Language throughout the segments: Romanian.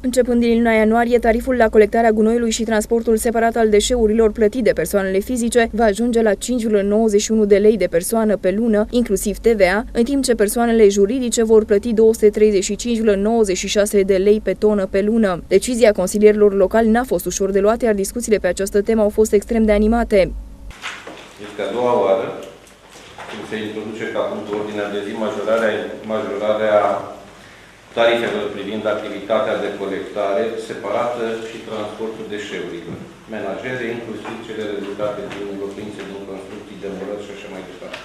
Începând din luna ianuarie, tariful la colectarea gunoiului și transportul separat al deșeurilor plătit de persoanele fizice va ajunge la 5,91 de lei de persoană pe lună, inclusiv TVA, în timp ce persoanele juridice vor plăti 235,96 de lei pe tonă pe lună. Decizia consilierilor locali n-a fost ușor de luat, iar discuțiile pe această temă au fost extrem de animate. Este a doua oară când se introduce ca punct de ordinea de zi majorarea tarifelor privind activitatea de colectare separată și transportul deșeurilor menajere, inclusiv cele rezultate din locuințe, din construcții, demolări și așa mai departe.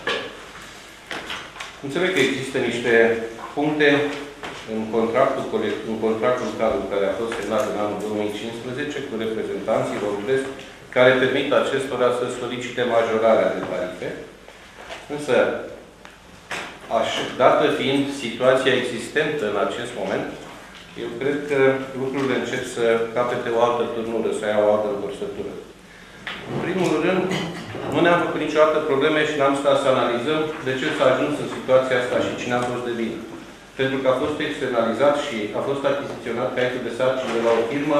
Înțeleg că există niște puncte în contractul cadru care a fost semnat în anul 2015 cu reprezentanții Romplesc, care permit acestora să solicite majorarea de tarife. Însă, dată fiind situația existentă în acest moment, eu cred că lucrurile încep să capete o altă turnură, să ia o altă vărsătură. În primul rând, nu ne-am făcut niciodată probleme și n-am stat să analizăm de ce s-a ajuns în situația asta și cine a fost de vină. Pentru că a fost externalizat și a fost achiziționat caietul de sarcini de la o firmă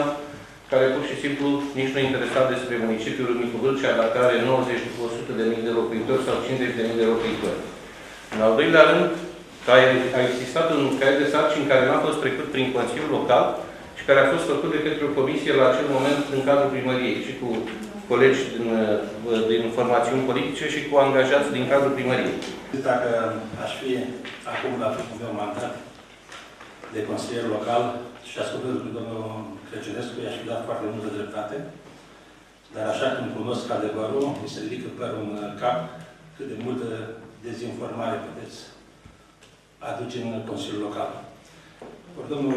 care pur și simplu nici nu interesat despre municipiul Râmnicu Vâlcea, dacă are 90-100.000 de locuitori sau 50.000 de locuitori. În al doilea rând, a existat un caiet de sarcini care n-a fost trecut prin Consiliul Local și care a fost făcut de către o comisie la acel moment în cadrul primăriei și cu colegi din formațiuni politice și cu angajați din cadrul primăriei. Dacă aș fi acum la primul meu mandat de consilier local și ascultând cu domnul Crăciunescu, i-aș fi dat foarte multă dreptate, dar așa cum cunosc adevărul, mi se ridică părul în cap cât de multă dezinformare puteți aduce în Consiliul Local. Domnul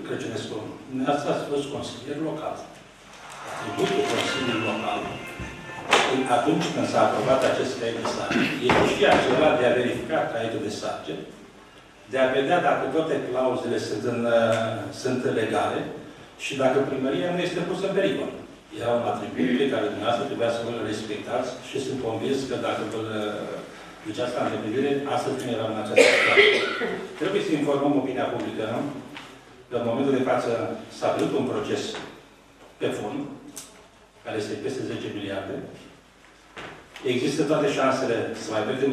Crăciunescu, ați fost consilier local. Atributul Consiliului Local, atunci când s-a aprobat acest caiet de sarcini, este și acela de a verifica caietul de sarcini, de a vedea dacă toate clauzele sunt legale și dacă primăria nu este pusă în pericol. Era un atribut pe care dumneavoastră trebuia să vă respectați și sunt convins că dacă vă duceați la îndeplinire, astăzi nu eram în această situație. Trebuie să informăm opinia publică, nu? Că în momentul de față s-a avut un proces pe fond, care este peste 10 miliarde. Există toate șansele să mai vedem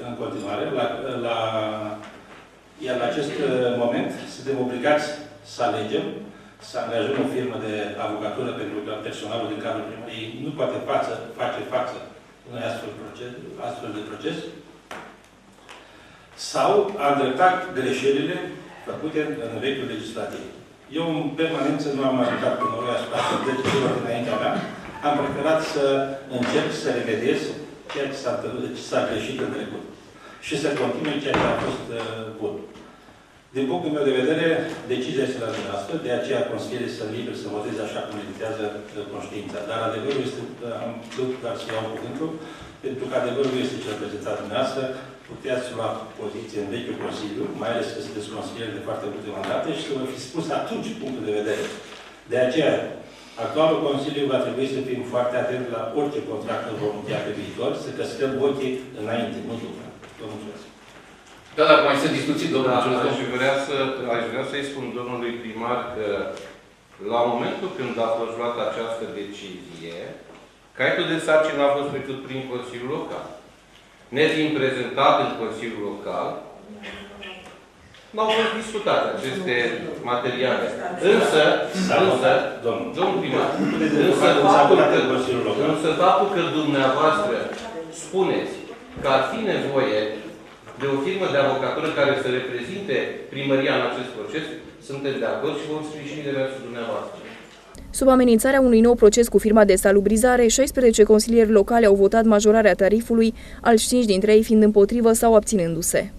în continuare. Iar în acest moment suntem obligați să alegem, să angajăm o firmă de avocatură pentru că personalul din cadrul primăriei nu poate face față unui astfel de proces, sau a îndreptat greșelile făcute în vechiul legislativ. Eu, în permanență, nu am ajutat cu noi asupra celor dinaintea mea. Am preferat să încerc să remediez ceea ce s-a greșit în trecut și să continui ceea ce a fost bun. Din punctul meu de vedere, decizia este la dumneavoastră, de aceea consilierii sunt liberi să voteze așa cum le dictează conștiința. Dar adevărul este, am vrut doar să iau cuvântul, pentru că adevărul este cel prezentat dumneavoastră. Puteți lua poziție în vechiul Consiliu, mai ales că sunteți consilieri de foarte multe mandate și să vă fi spus atunci punctul de vedere. De aceea, actualul Consiliu va trebui să fim foarte atenți la orice contract vom încheia pe viitor, să căscăm ochii înainte, nu după. Vă mulțumesc. Da, dacă mai sunt discuții, domnul Aș vrea să-i spun domnului primar că la momentul când a fost luată această decizie, caietul de sarcini a fost trecut prin Consiliul Local. Nefiind prezentat în Consiliul Local, n-au fost discutate aceste materiale. Însă, domnul primar, însă faptul că dumneavoastră spuneți că ar fi nevoie de o firmă de avocatură care să reprezinte primăria în acest proces, suntem de acord și vom sprijini demersul dumneavoastră. Sub amenințarea unui nou proces cu firma de salubrizare, 16 consilieri locali au votat majorarea tarifului, alți 5 dintre ei fiind împotrivă sau abținându-se.